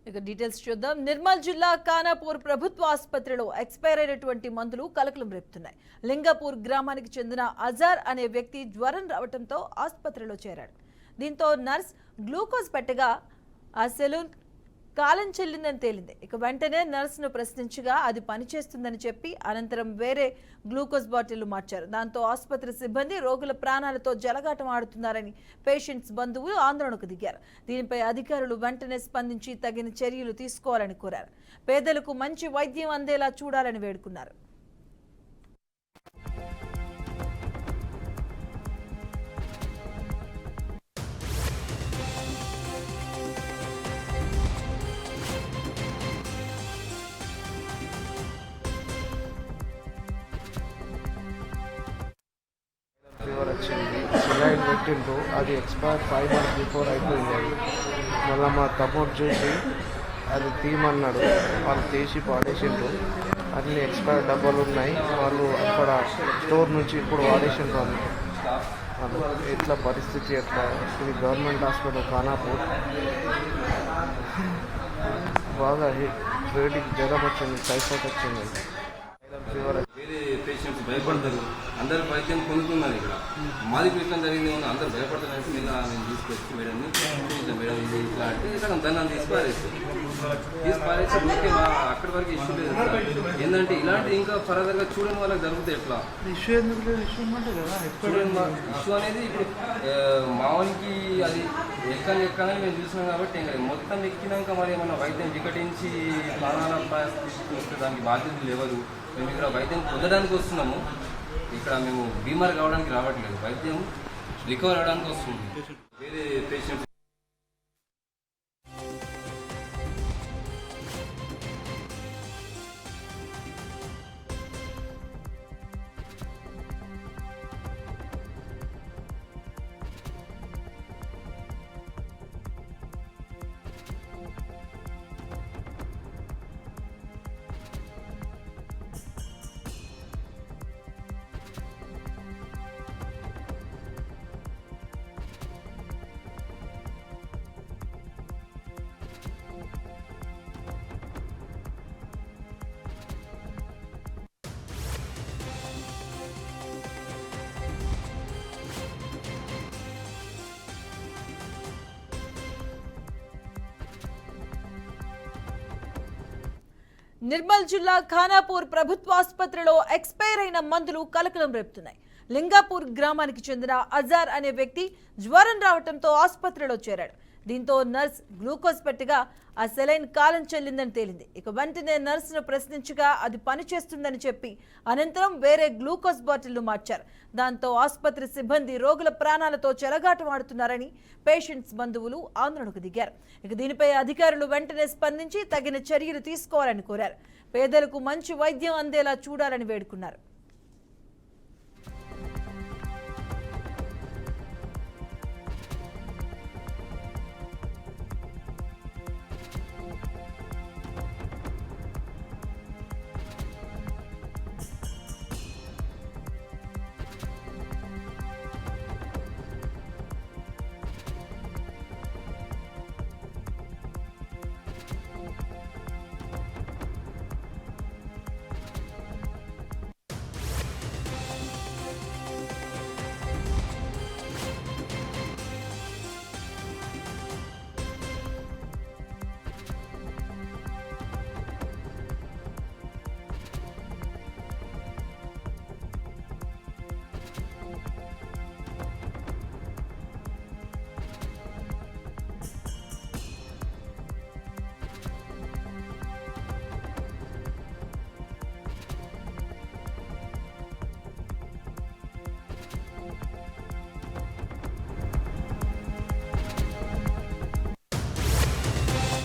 ఇక డీటెయిల్స్ చూద్దాం. నిర్మల్ జిల్లా ఖానాపూర్ ప్రభుత్వ ఆసుపత్రిలో ఎక్స్పైర్ అయినటువంటి మందులు కలకలం రేపుతున్నాయి. లింగపూర్ గ్రామానికి చెందిన అజార్ అనే వ్యక్తి జ్వరం రావడంతో ఆసుపత్రిలో చేరాడు. దీంతో నర్స్ గ్లూకోజ్ పెట్టగా ఆ సెలూన్ కాలం చెల్లిందని తేలింది. ఇక వెంటనే నర్సును ప్రశ్నించగా అది పనిచేస్తుందని చెప్పి అనంతరం వేరే గ్లూకోజ్ బాటిల్ మార్చారు. దాంతో ఆసుపత్రి సిబ్బంది రోగుల ప్రాణాలతో జలగాటం ఆడుతున్నారని పేషెంట్స్ బంధువులు ఆందోళనకు దిగారు. దీనిపై అధికారులు వెంటనే స్పందించి తగిన చర్యలు తీసుకోవాలని కోరారు. పేదలకు మంచి వైద్యం అందేలా చూడాలని వేడుకున్నారు. ఫీవర్ వచ్చింది, సిలైన్ పెట్టిండ్రు, అది ఎక్స్పైర్ 5 months బిఫోర్ అయిపోయింది. అది మళ్ళీ మా తమ్ముడు చూసి అది తీయమన్నాడు, వాళ్ళు తీసి పాడేసిండ్రు. అన్ని ఎక్స్పైర్ డబ్బాలు ఉన్నాయి, వాళ్ళు అక్కడ స్టోర్ నుంచి ఇప్పుడు వాడేసిండ్రు. అది ఎట్లా పరిస్థితి ఎట్లా? ఇది గవర్నమెంట్ హాస్పిటల్ ఖానాపూర్. బాగా వేడికి జ్వరం వచ్చింది, టైఫాయిడ్ వచ్చింది, ఫీవర్. వేరే పేషెంట్స్ భయపడతారు, అందరూ వైద్యం పొందుతున్నారు. ఇక్కడ మాది ఇట్లా జరిగింది ఏమన్నా అందరూ భయపడతారు. ఇలా నేను తీసుకొచ్చి మేడంని మేడం ఇది ఇట్లా అంటే ఇక్కడ దాన్ని తీసిపారేసి ఓకే అక్కడి వరకు ఇష్యూ లేదు. ఏంటంటే ఇలాంటి ఇంకా ఫర్దర్గా చూడని వాళ్ళకి జరుగుతాయి. ఎట్లా ఇష్యూ ఎందుకు లేదు? ఇష్యూ కదా ఇష్యూ అనేది ఇప్పుడు మామూలుకి అది ఎక్కగానే మేము చూసినాం కాబట్టి ఇంకా మొత్తం ఎక్కినాక మరి ఏమన్నా వైద్యం వికటించి ప్రాణాల వస్తే దానికి బాధ్యతలు ఎవరు? మేము ఇక్కడ వైద్యం పొందడానికి వస్తున్నాము, ఇక్కడ మేము బీమార్ కావడానికి రావట్లేదు, వైద్యం రికవర్ అవడానికి వస్తుంది. వేరే పేషెంట్స్ నిర్మల్ జిల్లా ఖానాపూర్ ప్రభుత్వ ఆసుపత్రిలో ఎక్స్పైర్ అయిన మందులు కలకలం రేపుతున్నాయి. లింగాపూర్ గ్రామానికి చెందిన అజార్ అనే వ్యక్తి జ్వరం రావడంతో ఆసుపత్రిలో చేరాడు. దీంతో నర్స్ గ్లూకోజ్ పెట్టగా ఆ సెలైన్ కాలం చెల్లిందని తేలింది. ఇక వెంటనే నర్సును ప్రశ్నించగా అది పనిచేస్తుందని చెప్పి అనంతరం వేరే గ్లూకోజ్ బాటిల్ మార్చారు. దాంతో ఆసుపత్రి సిబ్బంది రోగుల ప్రాణాలతో చెలగాటం ఆడుతున్నారని పేషెంట్స్ బంధువులు ఆందోళనకు దిగారు. ఇక దీనిపై అధికారులు వెంటనే స్పందించి తగిన చర్యలు తీసుకోవాలని కోరారు. పేదలకు మంచి వైద్యం అందేలా చూడాలని వేడుకున్నారు.